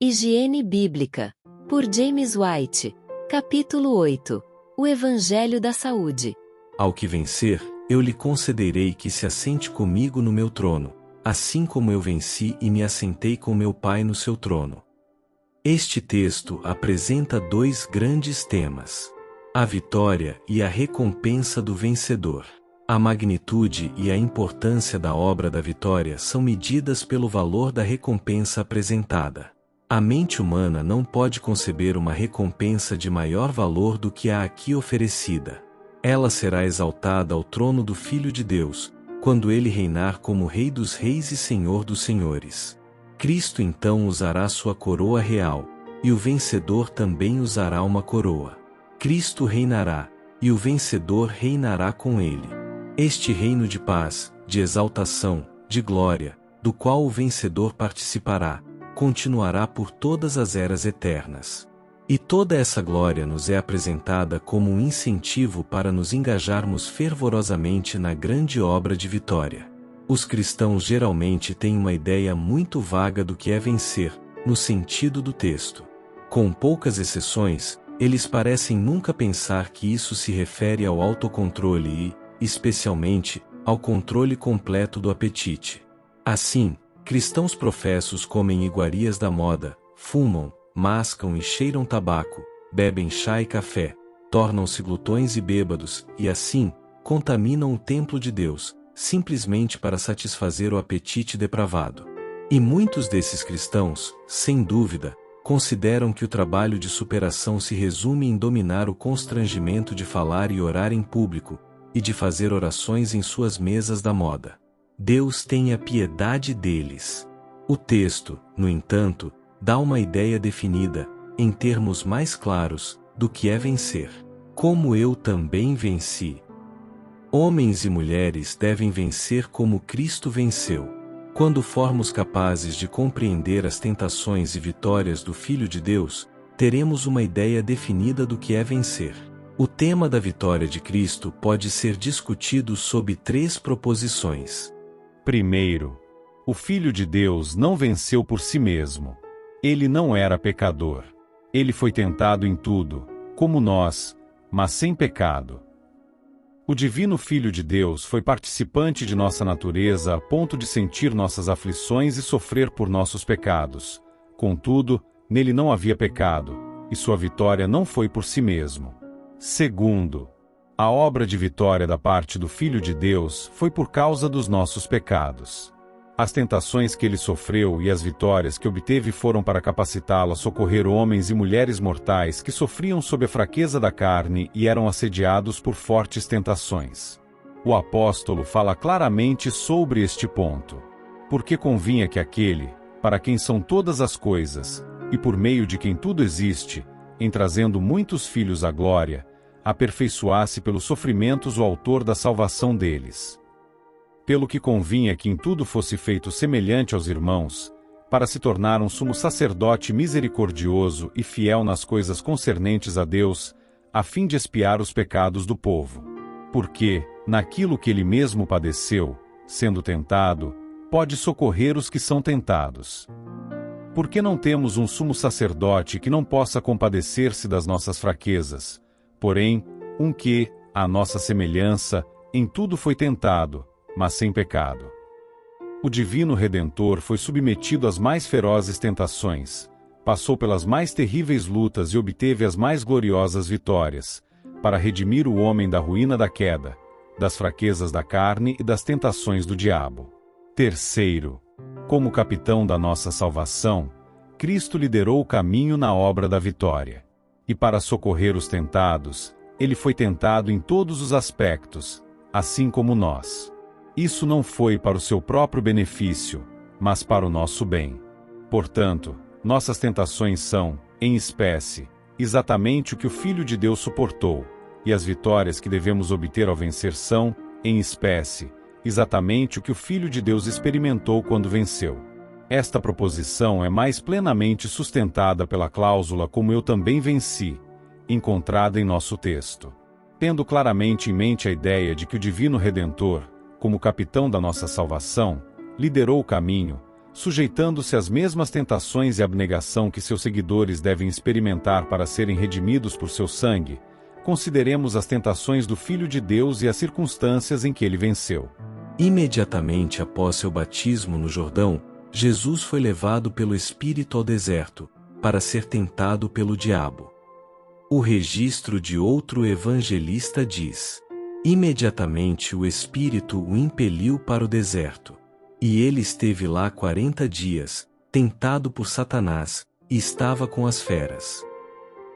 Higiene Bíblica, por James White. Capítulo 8. O Evangelho da Saúde. Ao que vencer, eu lhe concederei que se assente comigo no meu trono, assim como eu venci e me assentei com meu Pai no seu trono. Este texto apresenta dois grandes temas: a vitória e a recompensa do vencedor. A magnitude e a importância da obra da vitória são medidas pelo valor da recompensa apresentada. A mente humana não pode conceber uma recompensa de maior valor do que a aqui oferecida. Ela será exaltada ao trono do Filho de Deus, quando ele reinar como Rei dos Reis e Senhor dos Senhores. Cristo então usará sua coroa real, e o vencedor também usará uma coroa. Cristo reinará, e o vencedor reinará com ele. Este reino de paz, de exaltação, de glória, do qual o vencedor participará, continuará por todas as eras eternas. E toda essa glória nos é apresentada como um incentivo para nos engajarmos fervorosamente na grande obra de vitória. Os cristãos geralmente têm uma ideia muito vaga do que é vencer, no sentido do texto. Com poucas exceções, eles parecem nunca pensar que isso se refere ao autocontrole e, especialmente, ao controle completo do apetite. Assim, cristãos professos comem iguarias da moda, fumam, mascam e cheiram tabaco, bebem chá e café, tornam-se glutões e bêbados, e assim, contaminam o templo de Deus, simplesmente para satisfazer o apetite depravado. E muitos desses cristãos, sem dúvida, consideram que o trabalho de superação se resume em dominar o constrangimento de falar e orar em público, e de fazer orações em suas mesas da moda. Deus tenha piedade deles. O texto, no entanto, dá uma ideia definida, em termos mais claros, do que é vencer. Como eu também venci. Homens e mulheres devem vencer como Cristo venceu. Quando formos capazes de compreender as tentações e vitórias do Filho de Deus, teremos uma ideia definida do que é vencer. O tema da vitória de Cristo pode ser discutido sob três proposições. Primeiro, o Filho de Deus não venceu por si mesmo. Ele não era pecador. Ele foi tentado em tudo, como nós, mas sem pecado. O divino Filho de Deus foi participante de nossa natureza a ponto de sentir nossas aflições e sofrer por nossos pecados. Contudo, nele não havia pecado, e sua vitória não foi por si mesmo. Segundo, a obra de vitória da parte do Filho de Deus foi por causa dos nossos pecados. As tentações que ele sofreu e as vitórias que obteve foram para capacitá-lo a socorrer homens e mulheres mortais que sofriam sob a fraqueza da carne e eram assediados por fortes tentações. O apóstolo fala claramente sobre este ponto. Porque convinha que aquele, para quem são todas as coisas, e por meio de quem tudo existe, em trazendo muitos filhos à glória, aperfeiçoasse pelos sofrimentos o autor da salvação deles. Pelo que convinha que em tudo fosse feito semelhante aos irmãos, para se tornar um sumo sacerdote misericordioso e fiel nas coisas concernentes a Deus, a fim de expiar os pecados do povo. Porque, naquilo que ele mesmo padeceu, sendo tentado, pode socorrer os que são tentados. Porque não temos um sumo sacerdote que não possa compadecer-se das nossas fraquezas, porém, um que, à nossa semelhança, em tudo foi tentado, mas sem pecado. O divino Redentor foi submetido às mais ferozes tentações, passou pelas mais terríveis lutas e obteve as mais gloriosas vitórias, para redimir o homem da ruína da queda, das fraquezas da carne e das tentações do diabo. Terceiro, como capitão da nossa salvação, Cristo liderou o caminho na obra da vitória. E para socorrer os tentados, ele foi tentado em todos os aspectos, assim como nós. Isso não foi para o seu próprio benefício, mas para o nosso bem. Portanto, nossas tentações são, em espécie, exatamente o que o Filho de Deus suportou, e as vitórias que devemos obter ao vencer são, em espécie, exatamente o que o Filho de Deus experimentou quando venceu. Esta proposição é mais plenamente sustentada pela cláusula "como eu também venci", encontrada em nosso texto. Tendo claramente em mente a ideia de que o Divino Redentor, como capitão da nossa salvação, liderou o caminho, sujeitando-se às mesmas tentações e abnegação que seus seguidores devem experimentar para serem redimidos por seu sangue, consideremos as tentações do Filho de Deus e as circunstâncias em que ele venceu. Imediatamente após seu batismo no Jordão, Jesus foi levado pelo Espírito ao deserto, para ser tentado pelo diabo. O registro de outro evangelista diz: imediatamente o Espírito o impeliu para o deserto. E ele esteve lá 40 dias, tentado por Satanás, e estava com as feras.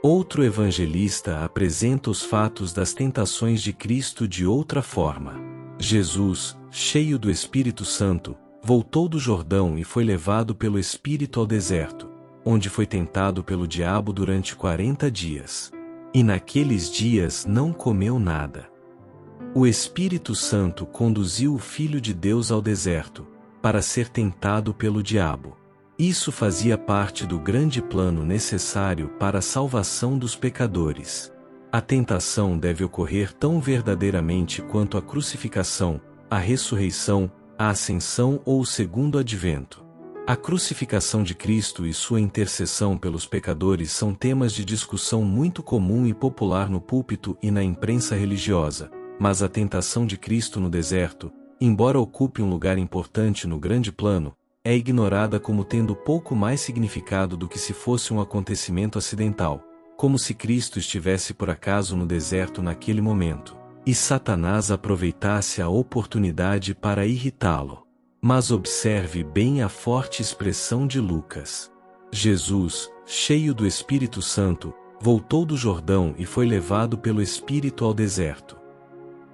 Outro evangelista apresenta os fatos das tentações de Cristo de outra forma. Jesus, cheio do Espírito Santo, voltou do Jordão e foi levado pelo Espírito ao deserto, onde foi tentado pelo diabo durante 40 dias. E naqueles dias não comeu nada. O Espírito Santo conduziu o Filho de Deus ao deserto, para ser tentado pelo diabo. Isso fazia parte do grande plano necessário para a salvação dos pecadores. A tentação deve ocorrer tão verdadeiramente quanto a crucificação, a ressurreição, a ascensão ou o segundo advento. A crucificação de Cristo e sua intercessão pelos pecadores são temas de discussão muito comum e popular no púlpito e na imprensa religiosa, mas a tentação de Cristo no deserto, embora ocupe um lugar importante no grande plano, é ignorada como tendo pouco mais significado do que se fosse um acontecimento acidental, como se Cristo estivesse por acaso no deserto naquele momento, e Satanás aproveitasse a oportunidade para irritá-lo. Mas observe bem a forte expressão de Lucas. Jesus, cheio do Espírito Santo, voltou do Jordão e foi levado pelo Espírito ao deserto.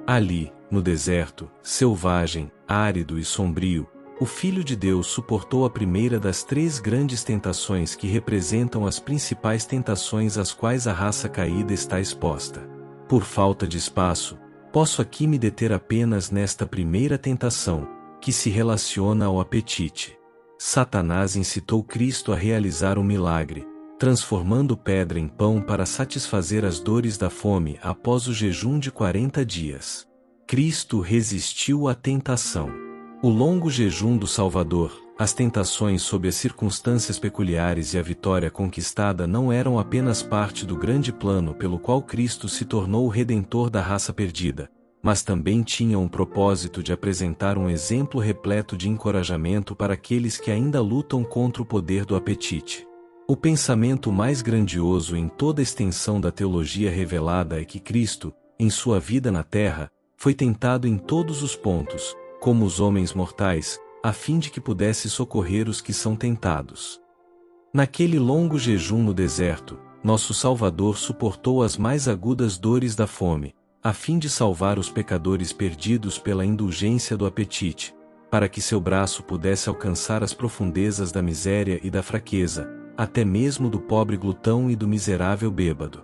Ali, no deserto, selvagem, árido e sombrio, o Filho de Deus suportou a primeira das 3 grandes tentações que representam as principais tentações às quais a raça caída está exposta. Por falta de espaço, posso aqui me deter apenas nesta primeira tentação, que se relaciona ao apetite. Satanás incitou Cristo a realizar um milagre, transformando pedra em pão para satisfazer as dores da fome após o jejum de 40 dias. Cristo resistiu à tentação. O longo jejum do Salvador, as tentações sob as circunstâncias peculiares e a vitória conquistada não eram apenas parte do grande plano pelo qual Cristo se tornou o Redentor da raça perdida, mas também tinham um propósito de apresentar um exemplo repleto de encorajamento para aqueles que ainda lutam contra o poder do apetite. O pensamento mais grandioso em toda a extensão da teologia revelada é que Cristo, em sua vida na terra, foi tentado em todos os pontos, como os homens mortais, a fim de que pudesse socorrer os que são tentados. Naquele longo jejum no deserto, nosso Salvador suportou as mais agudas dores da fome, a fim de salvar os pecadores perdidos pela indulgência do apetite, para que seu braço pudesse alcançar as profundezas da miséria e da fraqueza, até mesmo do pobre glutão e do miserável bêbado.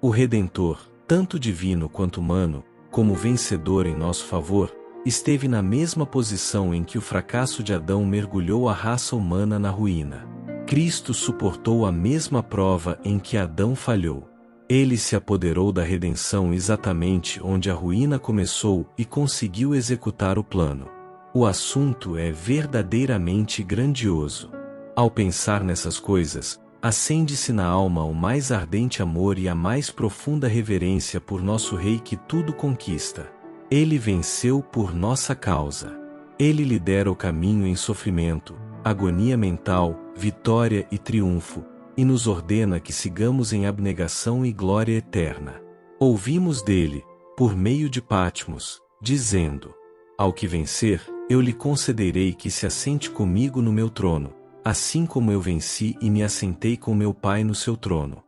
O Redentor, tanto divino quanto humano, como vencedor em nosso favor, esteve na mesma posição em que o fracasso de Adão mergulhou a raça humana na ruína. Cristo suportou a mesma prova em que Adão falhou. Ele se apoderou da redenção exatamente onde a ruína começou e conseguiu executar o plano. O assunto é verdadeiramente grandioso. Ao pensar nessas coisas, acende-se na alma o mais ardente amor e a mais profunda reverência por nosso Rei que tudo conquista. Ele venceu por nossa causa. Ele lidera o caminho em sofrimento, agonia mental, vitória e triunfo, e nos ordena que sigamos em abnegação e glória eterna. Ouvimos dele, por meio de Patmos, dizendo: ao que vencer, eu lhe concederei que se assente comigo no meu trono, assim como eu venci e me assentei com meu Pai no seu trono.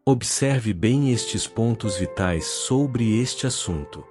Observe bem estes pontos vitais sobre este assunto.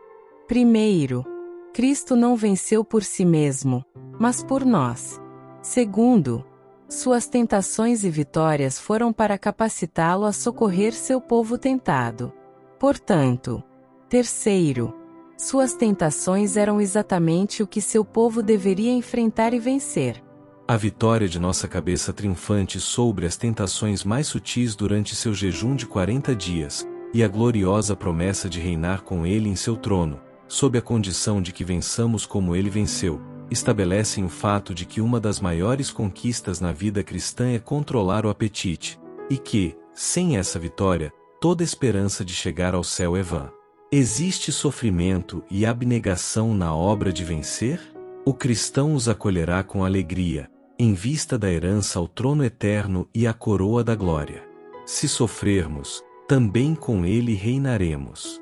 Primeiro, Cristo não venceu por si mesmo, mas por nós. Segundo, suas tentações e vitórias foram para capacitá-lo a socorrer seu povo tentado. Portanto, terceiro, suas tentações eram exatamente o que seu povo deveria enfrentar e vencer. A vitória de nossa cabeça triunfante sobre as tentações mais sutis durante seu jejum de 40 dias, e a gloriosa promessa de reinar com ele em seu trono, sob a condição de que vençamos como ele venceu, estabelecem o fato de que uma das maiores conquistas na vida cristã é controlar o apetite, e que, sem essa vitória, toda esperança de chegar ao céu é vã. Existe sofrimento e abnegação na obra de vencer? O cristão os acolherá com alegria, em vista da herança ao trono eterno e à coroa da glória. Se sofrermos, também com ele reinaremos.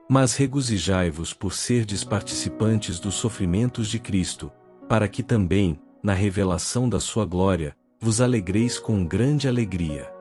Mas regozijai-vos por serdes participantes dos sofrimentos de Cristo, para que também, na revelação da sua glória, vos alegreis com grande alegria.